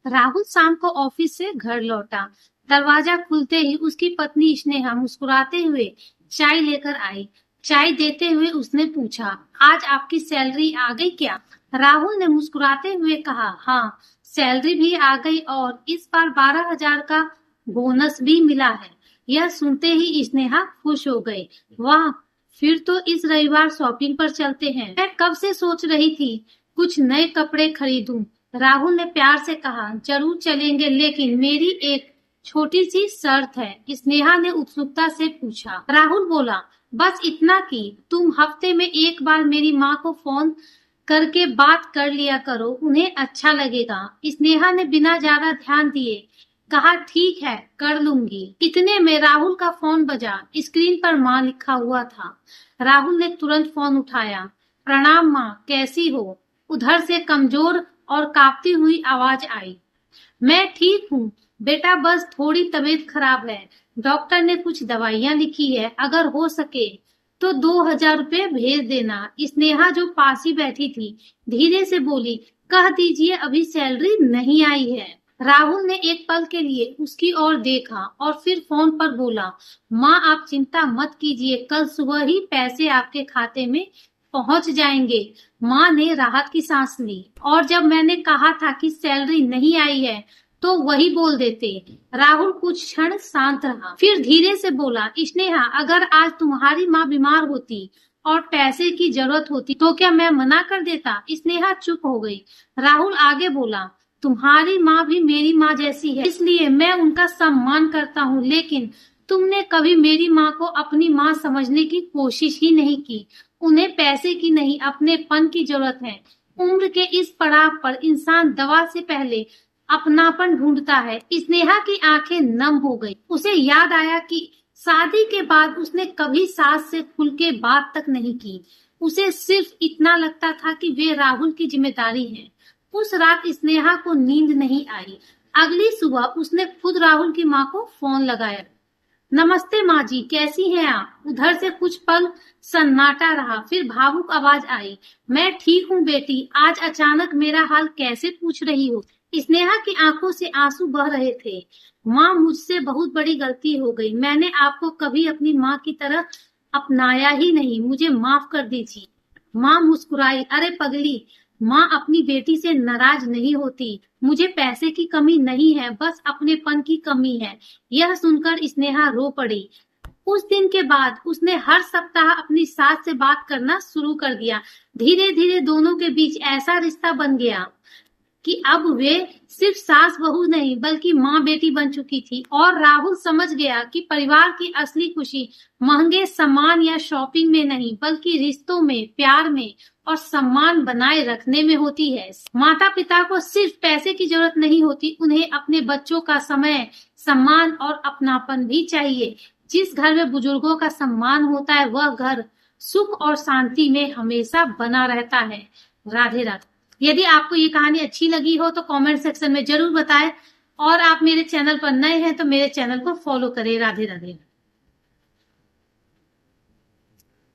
राहुल शाम को ऑफिस से घर लौटा। दरवाजा खुलते ही उसकी पत्नी स्नेहा मुस्कुराते हुए चाय लेकर आई। चाय देते हुए उसने पूछा, आज आपकी सैलरी आ गई क्या? राहुल ने मुस्कुराते हुए कहा, हाँ, सैलरी भी आ गई और इस बार 12,000 का बोनस भी मिला है। यह सुनते ही स्नेहा खुश हो गई। वाह, फिर तो इस रविवार शॉपिंग पर चलते हैं। मैं कब से सोच रही थी कुछ नए कपड़े खरीदूं। राहुल ने प्यार से कहा, जरूर चलेंगे, लेकिन मेरी एक छोटी सी शर्त है। स्नेहा ने उत्सुकता से पूछा। राहुल बोला, बस इतना कि तुम हफ्ते में एक बार मेरी माँ को फोन करके बात कर लिया करो, उन्हें अच्छा लगेगा। स्नेहा ने बिना ज्यादा ध्यान दिए कहा, ठीक है, कर लूंगी। इतने में राहुल का फोन बजा। स्क्रीन पर माँ लिखा हुआ था। राहुल ने तुरंत फोन उठाया। प्रणाम माँ, कैसी हो? उधर से कमजोर और कांपती हुई आवाज आई। मैं ठीक हूँ बेटा, बस थोड़ी तबीयत खराब है। डॉक्टर ने कुछ दवाइयाँ लिखी है, अगर हो सके तो 2,000 रुपए भेज देना। स्नेहा जो पास ही बैठी थी धीरे से बोली, कह दीजिए अभी सैलरी नहीं आई है। राहुल ने एक पल के लिए उसकी ओर देखा और फिर फोन पर बोला, माँ आप चिंता मत कीजिए, कल सुबह ही पैसे आपके खाते में पहुंच जाएंगे। माँ ने राहत की सांस ली। और जब मैंने कहा था कि सैलरी नहीं आई है तो वही बोल देते। राहुल कुछ क्षण शांत रहा, फिर धीरे से बोला, स्नेहा अगर आज तुम्हारी माँ बीमार होती और पैसे की जरूरत होती तो क्या मैं मना कर देता? स्नेहा चुप हो गई। राहुल आगे बोला, तुम्हारी माँ भी मेरी माँ जैसी है, इसलिए मैं उनका सम्मान करता हूँ, लेकिन तुमने कभी मेरी माँ को अपनी माँ समझने की कोशिश ही नहीं की। उन्हें पैसे की नहीं, अपनेपन की जरूरत है। उम्र के इस पड़ाव पर इंसान दवा से पहले अपनापन ढूंढता है। स्नेहा की आंखें नम हो गई। उसे याद आया कि शादी के बाद उसने कभी सास से खुल के बात तक नहीं की। उसे सिर्फ इतना लगता था कि वे राहुल की जिम्मेदारी है। उस रात स्नेहा को नींद नहीं आई। अगली सुबह उसने खुद राहुल की माँ को फोन लगाया। नमस्ते माँ जी, कैसी हैं आप? उधर से कुछ पल सन्नाटा रहा, फिर भावुक आवाज आई, मैं ठीक हूँ बेटी, आज अचानक मेरा हाल कैसे पूछ रही हो? स्नेहा की आंखों से आंसू बह रहे थे। माँ, मुझसे बहुत बड़ी गलती हो गई। मैंने आपको कभी अपनी माँ की तरह अपनाया ही नहीं, मुझे माफ कर दीजिए। माँ मुस्कुराई। अरे पगली, माँ अपनी बेटी से नाराज नहीं होती। मुझे पैसे की कमी नहीं है, बस अपनेपन की कमी है। यह सुनकर स्नेहा रो पड़ी। उस दिन के बाद उसने हर सप्ताह अपनी सास से बात करना शुरू कर दिया। धीरे धीरे दोनों के बीच ऐसा रिश्ता बन गया कि अब वे सिर्फ सास बहू नहीं बल्कि माँ बेटी बन चुकी थी। और राहुल समझ गया कि परिवार की असली खुशी महंगे सामान या शॉपिंग में नहीं बल्कि रिश्तों में, प्यार में और सम्मान बनाए रखने में होती है। माता पिता को सिर्फ पैसे की जरूरत नहीं होती, उन्हें अपने बच्चों का समय, सम्मान और अपनापन भी चाहिए। जिस घर में बुजुर्गों का सम्मान होता है वह घर सुख और शांति में हमेशा बना रहता है। राधे राधे। यदि आपको ये कहानी अच्छी लगी हो तो कमेंट सेक्शन में जरूर बताएं और आप मेरे चैनल पर नए हैं तो मेरे चैनल को फॉलो करें। राधे राधे।